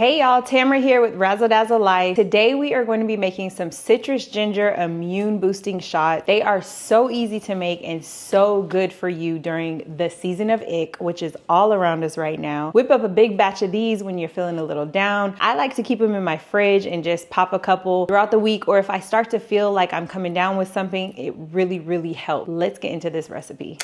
Hey y'all, Tamara here with Razzle Dazzle Life. Today we are going to be making some citrus ginger immune boosting shots. They are so easy to make and so good for you during the season of ick, which is all around us right now. Whip up a big batch of these when you're feeling a little down. I like to keep them in my fridge and just pop a couple throughout the week, or if I start to feel like I'm coming down with something, it really helps. Let's get into this recipe.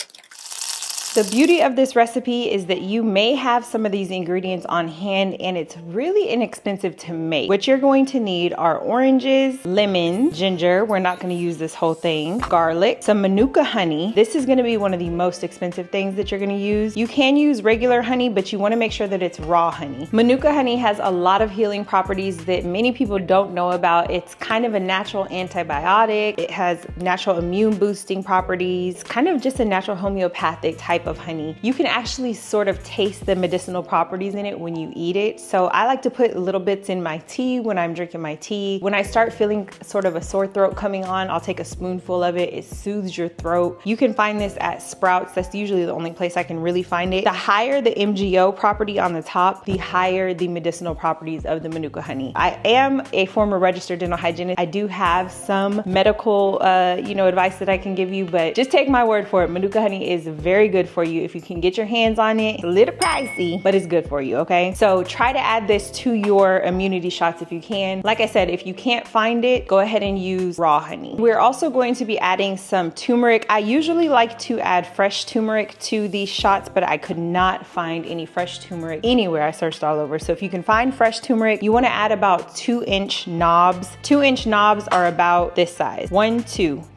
The beauty of this recipe is that you may have some of these ingredients on hand and it's really inexpensive to make. What you're going to need are oranges, lemon, ginger, we're not going to use this whole thing, garlic, some Manuka honey. This is going to be one of the most expensive things that you're going to use. You can use regular honey, but you want to make sure that it's raw honey. Manuka honey has a lot of healing properties that many people don't know about. It's kind of a natural antibiotic. It has natural immune boosting properties, kind of just a natural homeopathic type of honey. You can actually sort of taste the medicinal properties in it when you eat it. So I like to put little bits in my tea when I'm drinking my tea. When I start feeling sort of a sore throat coming on, I'll take a spoonful of it. It soothes your throat. You can find this at Sprouts. That's usually the only place I can really find it. The higher the MGO property on the top, the higher the medicinal properties of the Manuka honey. I am a former registered dental hygienist. I do have some medical advice that I can give you, but just take my word for it. Manuka honey is very good for you if you can get your hands on it. It's a little pricey, but it's good for you, okay? So try to add this to your immunity shots if you can. Like I said, if you can't find it, go ahead and use raw honey. We're also going to be adding some turmeric. I usually like to add fresh turmeric to these shots, but I could not find any fresh turmeric anywhere. I searched all over. So if you can find fresh turmeric, you wanna add about 2-inch knobs. 2-inch knobs are about this size,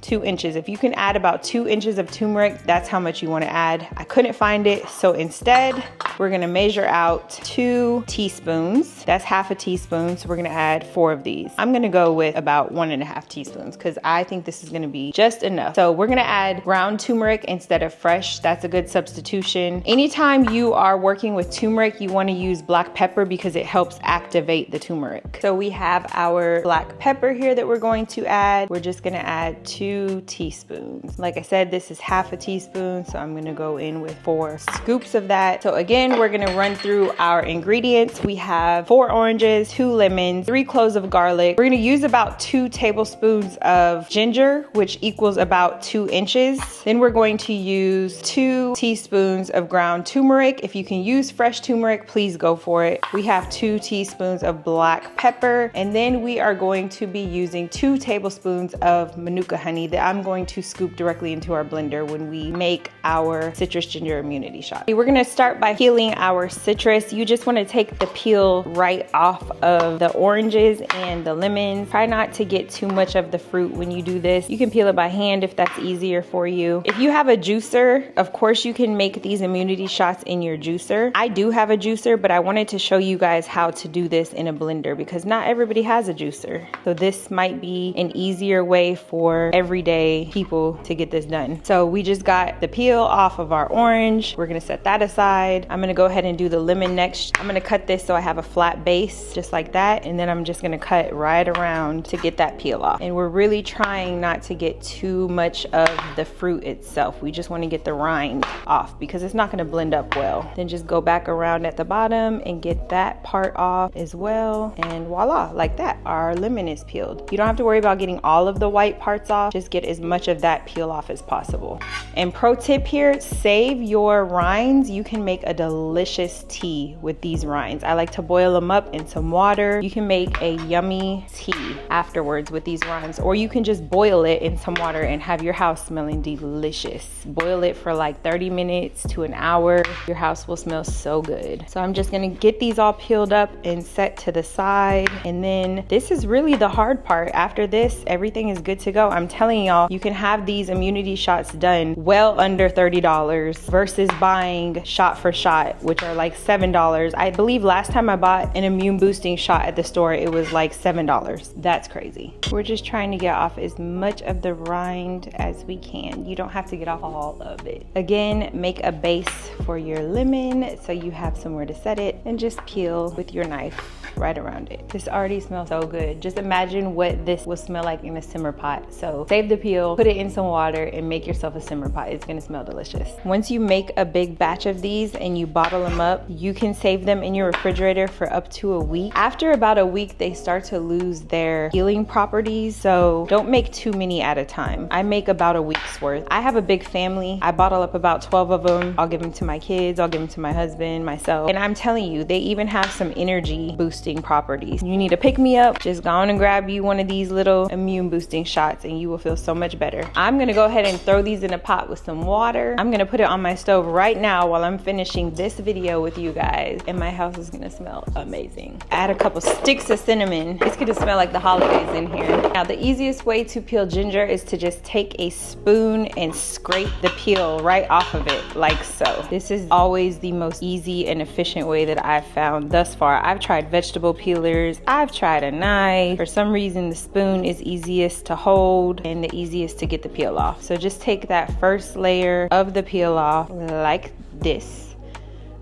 2 inches. If you can add about 2 inches of turmeric, that's how much you wanna add. I couldn't find it, so instead we're gonna measure out 2 teaspoons. That's half a teaspoon, so we're gonna add 4 of these. I'm gonna go with about 1.5 teaspoons because I think this is gonna be just enough. So we're gonna add ground turmeric instead of fresh. That's a good substitution. Anytime you are working with turmeric, you wanna use black pepper because it helps activate the turmeric. So we have our black pepper here that we're going to add. We're just gonna add 2 teaspoons. Like I said, this is half a teaspoon, so I'm gonna go in with 4 scoops of that. So again, we're gonna run through our ingredients. We have 4 oranges, 2 lemons, 3 cloves of garlic. We're gonna use about 2 tablespoons of ginger, which equals about 2 inches. Then we're going to use 2 teaspoons of ground turmeric. If you can use fresh turmeric, please go for it. We have 2 teaspoons of black pepper, and then we are going to be using 2 tablespoons of Manuka honey that I'm going to scoop directly into our blender when we make our citrus ginger immunity shot. We're gonna start by peeling our citrus. You just wanna take the peel right off of the oranges and the lemons. Try not to get too much of the fruit when you do this. You can peel it by hand if that's easier for you. If you have a juicer, of course you can make these immunity shots in your juicer. I do have a juicer, but I wanted to show you guys how to do this in a blender because not everybody has a juicer. So this might be an easier way for everyday people to get this done. So we just got the peel off of our orange. We're gonna set that aside. I'm gonna go ahead and do the lemon next. I'm gonna cut this so I have a flat base just like that, and then I'm just gonna cut right around to get that peel off. And we're really trying not to get too much of the fruit itself. We just wanna get the rind off because it's not gonna blend up well. Then just go back around at the bottom and get that part off as well, and voila, like that, our lemon is peeled. You don't have to worry about getting all of the white parts off, just get as much of that peel off as possible. And pro tip here, save your rinds. You can make a delicious tea with these rinds. I like to boil them up in some water. You can make a yummy tea afterwards with these rinds, or you can just boil it in some water and have your house smelling delicious. Boil it for like 30 minutes to an hour. Your house will smell so good. So I'm just gonna get these all peeled up and set to the side. And then this is really the hard part. After this, everything is good to go. I'm telling y'all, you can have these immunity shots done well under $30 versus buying shot for shot, which are like $7. I believe last time I bought an immune boosting shot at the store, it was like $7. That's crazy. We're just trying to get off as much of the rind as we can. You don't have to get off all of it. Again, make a base for your lemon so you have somewhere to set it, and just peel with your knife. right around it. This already smells so good. Just imagine what this will smell like in a simmer pot. So save the peel, put it in some water, and make yourself a simmer pot. It's gonna smell delicious. Once you make a big batch of these and you bottle them up, you can save them in your refrigerator for up to a week. After about a week, they start to lose their healing properties, so don't make too many at a time. I make about a week's worth. I have a big family. I bottle up about 12 of them. I'll give them to my kids, I'll give them to my husband, myself, and I'm telling you, they even have some energy boosting properties. You need to pick me up, just go on and grab you one of these little immune boosting shots and you will feel so much better. I'm gonna go ahead and throw these in a pot with some water. I'm gonna put it on my stove right now while I'm finishing this video with you guys, and my house is gonna smell amazing. Add a couple sticks of cinnamon. It's gonna smell like the holidays in here. Now, the easiest way to peel ginger is to just take a spoon and scrape the peel right off of it, like so. This is always the most easy and efficient way that I've found thus far. I've tried vegetable peelers, I've tried a knife. For some reason, the spoon is easiest to hold and the easiest to get the peel off. So just take that first layer of the peel off like this.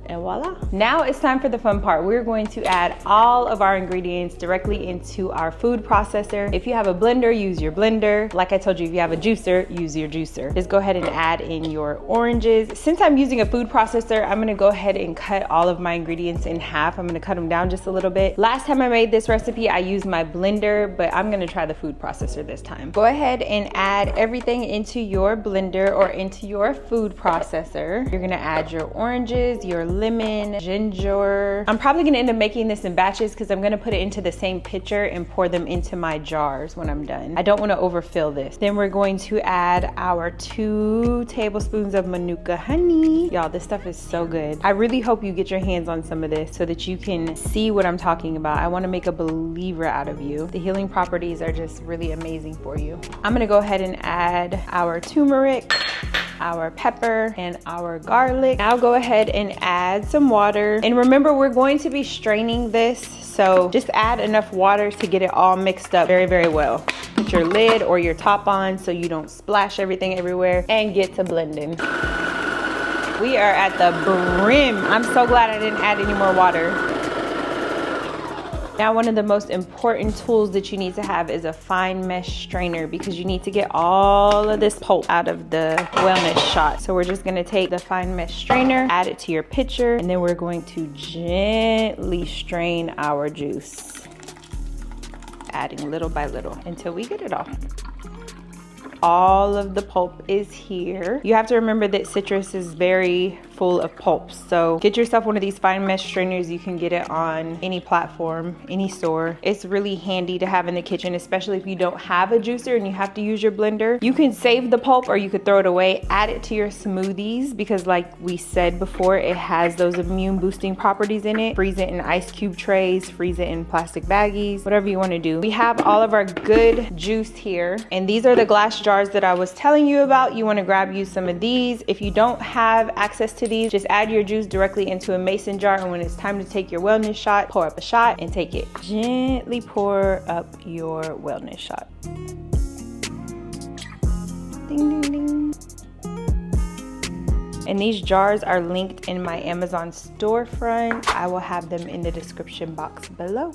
And voila. Now it's time for the fun part. We're going to add all of our ingredients directly into our food processor. If you have a blender, use your blender. Like I told you, if you have a juicer, use your juicer. Just go ahead and add in your oranges. Since I'm using a food processor, I'm gonna go ahead and cut all of my ingredients in half. I'm gonna cut them down just a little bit. Last time I made this recipe, I used my blender, but I'm gonna try the food processor this time. Go ahead and add everything into your blender or into your food processor. You're gonna add your oranges, your lemon, ginger. I'm probably gonna end up making this in batches because I'm gonna put it into the same pitcher and pour them into my jars when I'm done. I don't wanna overfill this. Then we're going to add our 2 tablespoons of Manuka honey. Y'all, this stuff is so good. I really hope you get your hands on some of this so that you can see what I'm talking about. I wanna make a believer out of you. The healing properties are just really amazing for you. I'm gonna go ahead and add our turmeric, our pepper, and our garlic. Now go ahead and add some water. And remember, we're going to be straining this, so just add enough water to get it all mixed up very, very well. Put your lid or your top on so you don't splash everything everywhere, and get to blending. We are at the brim. I'm so glad I didn't add any more water. Now, one of the most important tools that you need to have is a fine mesh strainer, because you need to get all of this pulp out of the wellness shot. So we're just gonna take the fine mesh strainer, add it to your pitcher, and then we're going to gently strain our juice, adding little by little until we get it all. All of the pulp is here. You have to remember that citrus is very full of pulp, so get yourself one of these fine mesh strainers. You can get it on any platform, any store. It's really handy to have in the kitchen, especially if you don't have a juicer and you have to use your blender. You can save the pulp or you could throw it away. Add it to your smoothies because, like we said before, it has those immune boosting properties in it. Freeze it in ice cube trays, freeze it in plastic baggies, whatever you want to do. We have all of our good juice here, and these are the glass jars that I was telling you about. You want to grab you some of these. If you don't have access to these, just add your juice directly into a mason jar, and when it's time to take your wellness shot, pour up a shot and take it. Gently pour up your wellness shot. Ding, ding, ding. And these jars are linked in my Amazon storefront. I will have them in the description box below.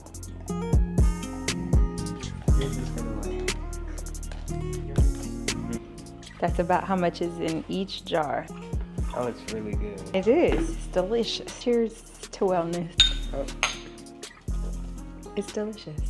That's about how much is in each jar. Oh, it's really good. It is. It's delicious. Cheers to wellness. Oh. It's delicious.